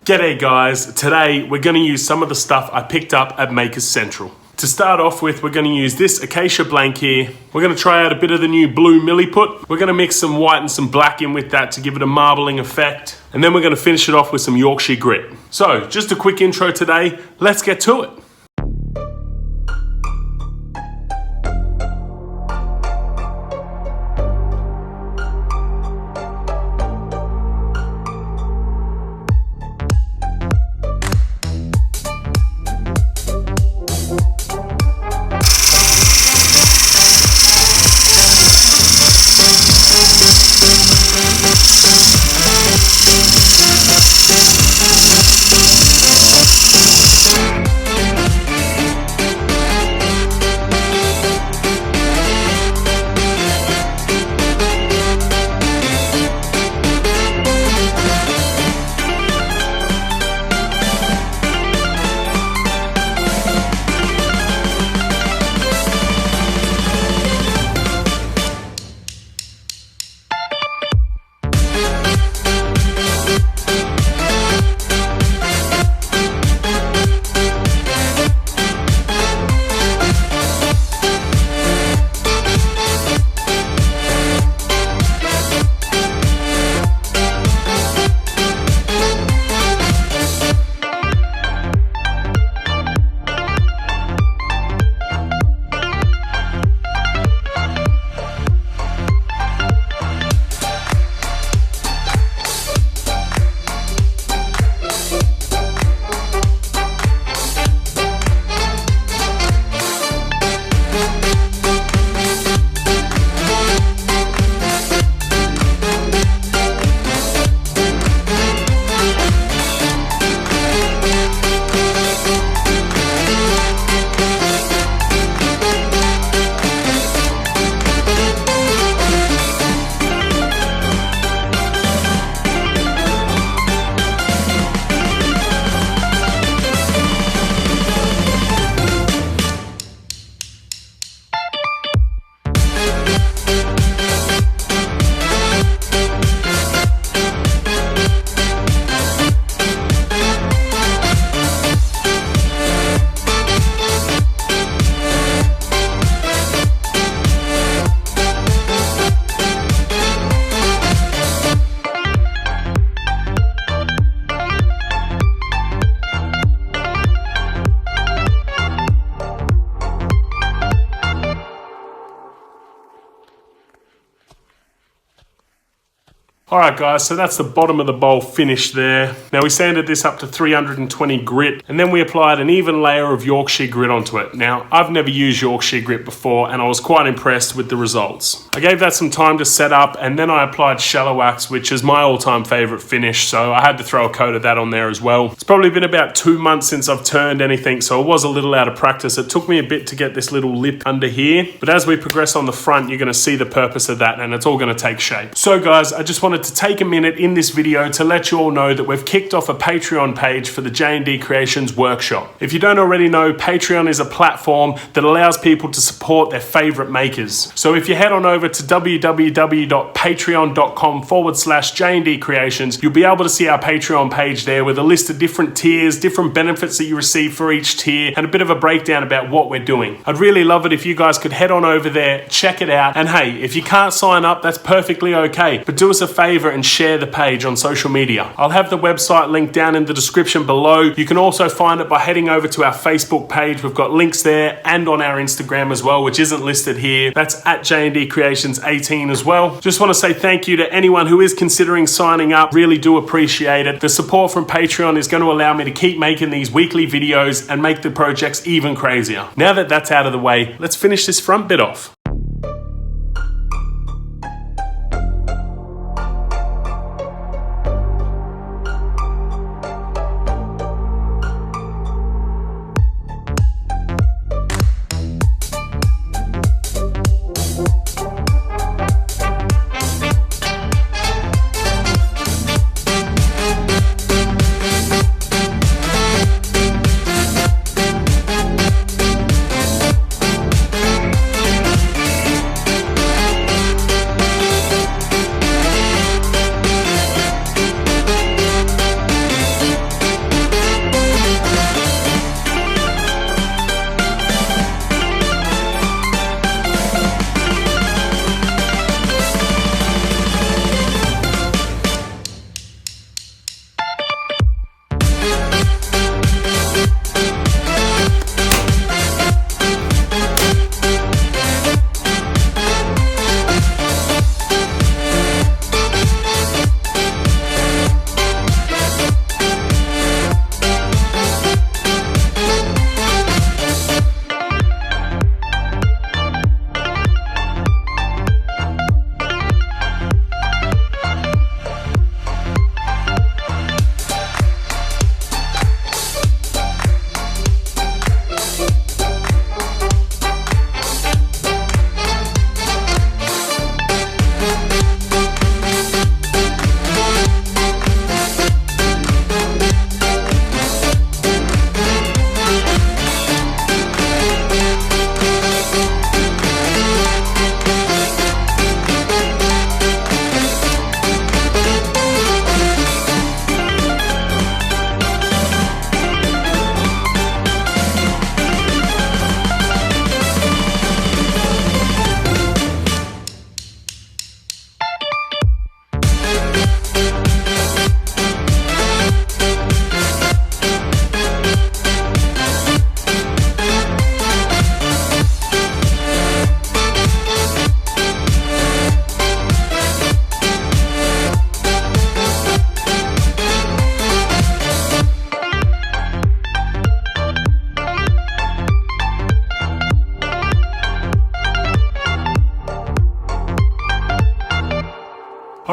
G'day guys, today we're going to use some of the stuff I picked up at Makers Central. To start off with, we're going to use this acacia blank here. We're going to try out a bit of the new blue Milliput. We're going to mix some white and some black in with that to give it a marbling effect. And then we're going to finish it off with some Yorkshire grit. So, just a quick intro today, let's get to it. Alright guys, so that's the bottom of the bowl finished there. Now we sanded this up to 320 grit and then we applied an even layer of Yorkshire grit onto it. Now I've never used Yorkshire grit before and I was quite impressed with the results. I gave that some time to set up and then I applied shallow wax, which is my all-time favourite finish, so I had to throw a coat of that on there as well. It's probably been about 2 months since I've turned anything, so I was a little out of practice. It took me a bit to get this little lip under here, but as we progress on the front you're going to see the purpose of that and it's all going to take shape. So guys, I just wanted to take a minute in this video to let you all know that we've kicked off a Patreon page for the J&D Creations workshop. If you don't already know, Patreon is a platform that allows people to support their favorite makers. So if you head on over to www.patreon.com/J&D Creations, you'll be able to see our Patreon page there with a list of different tiers, different benefits that you receive for each tier, and a bit of a breakdown about what we're doing. I'd really love it if you guys could head on over there, check it out, and hey, if you can't sign up, that's perfectly okay, but do us a favor and share the page on social media. I'll have the website linked down in the description below. You can also find it by heading over to our Facebook page. We've got links there and on our Instagram as well, which isn't listed here. That's at J&D Creations 18 as well. Just want to say thank you to anyone who is considering signing up. Really do appreciate it. The support from Patreon is going to allow me to keep making these weekly videos and make the projects even crazier. Now that that's out of the way, let's finish this front bit off.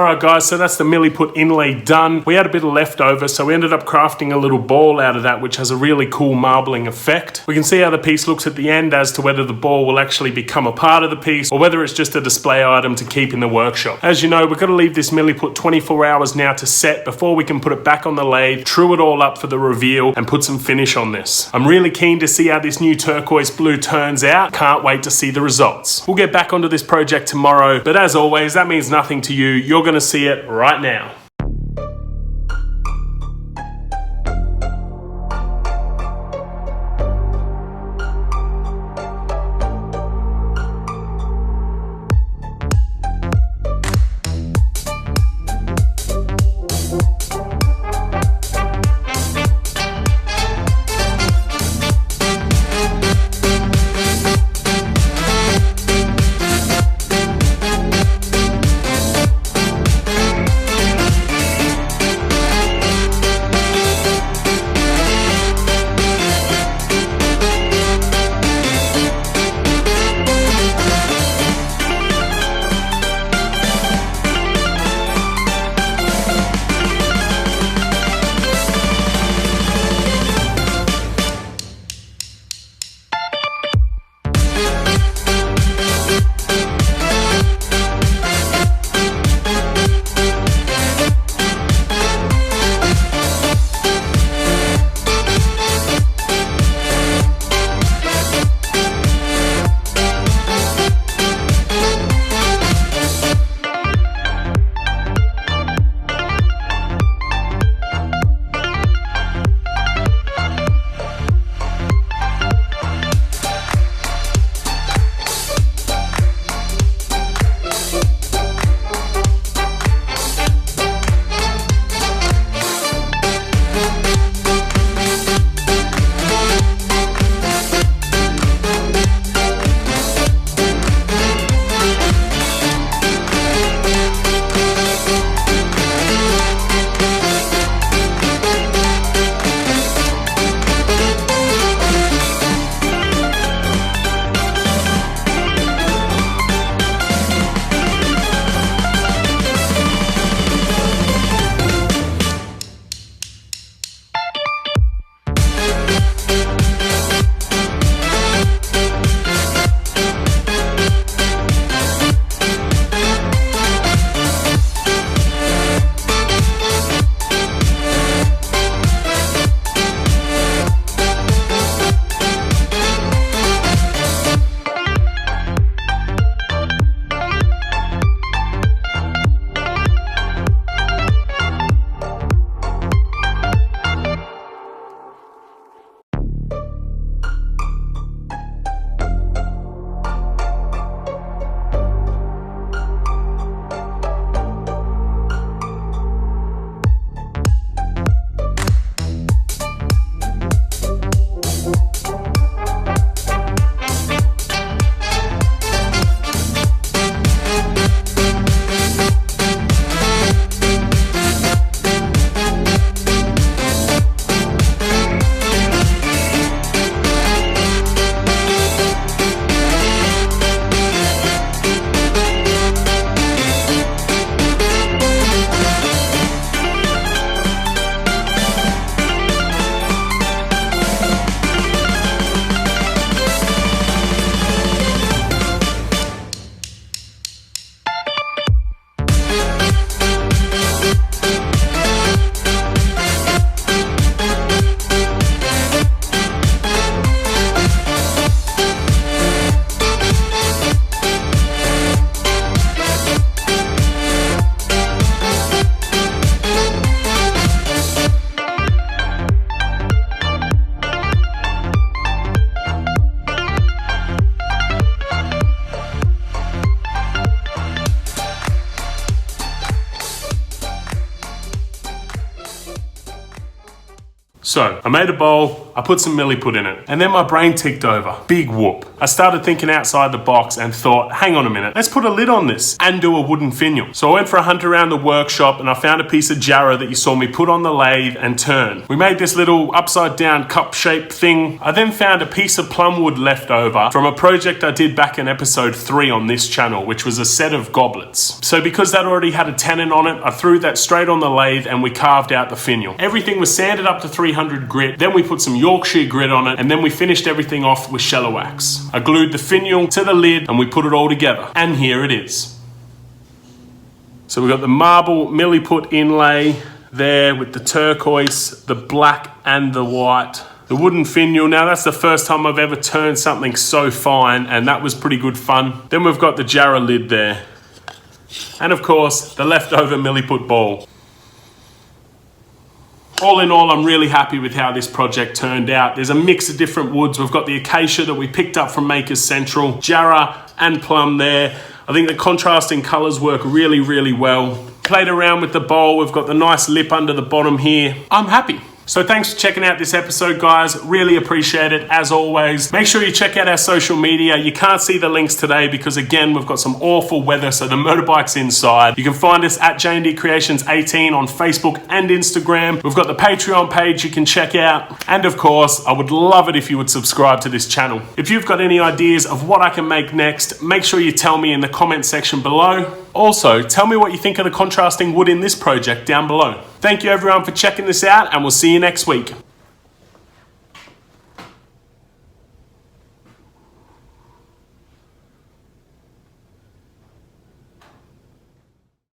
Alright guys, so that's the Milliput inlay done. We had a bit of leftover, so we ended up crafting a little ball out of that, which has a really cool marbling effect. We can see how the piece looks at the end as to whether the ball will actually become a part of the piece or whether it's just a display item to keep in the workshop. As you know, we've got to leave this Milliput 24 hours now to set before we can put it back on the lathe, true it all up for the reveal, and put some finish on this. I'm really keen to see how this new turquoise blue turns out. Can't wait to see the results. We'll get back onto this project tomorrow, but as always, that means nothing to you. You're going to see it right now. So I made a bowl, I put some Milliput in it, and then my brain ticked over. Big whoop. I started thinking outside the box and thought, hang on a minute, let's put a lid on this and do a wooden finial. So I went for a hunt around the workshop and I found a piece of jarrah that you saw me put on the lathe and turn. We made this little upside down cup shaped thing. I then found a piece of plum wood left over from a project I did back in episode 3 on this channel, which was a set of goblets. So because that already had a tenon on it, I threw that straight on the lathe and we carved out the finial. Everything was sanded up to 300 grit, then we put some Yorkshire grit on it, and then we finished everything off with shallow wax. I glued the finial to the lid and we put it all together. And here it is. So we've got the marble Milliput inlay there with the turquoise, the black and the white. The wooden finial, now that's the first time I've ever turned something so fine, and that was pretty good fun. Then we've got the jarrah lid there. And of course, the leftover Milliput ball. All in all, I'm really happy with how this project turned out. There's a mix of different woods. We've got the acacia that we picked up from Makers Central, jarrah and plum there. I think the contrasting colors work really, really well. Played around with the bowl. We've got the nice lip under the bottom here. I'm happy. So thanks for checking out this episode, guys. Really appreciate it, as always. Make sure you check out our social media. You can't see the links today because, again, we've got some awful weather, so the motorbike's inside. You can find us at J&D Creations 18 on Facebook and Instagram. We've got the Patreon page you can check out. And, of course, I would love it if you would subscribe to this channel. If you've got any ideas of what I can make next, make sure you tell me in the comment section below. Also, tell me what you think of the contrasting wood in this project down below. Thank you everyone for checking this out, and we'll see you next week.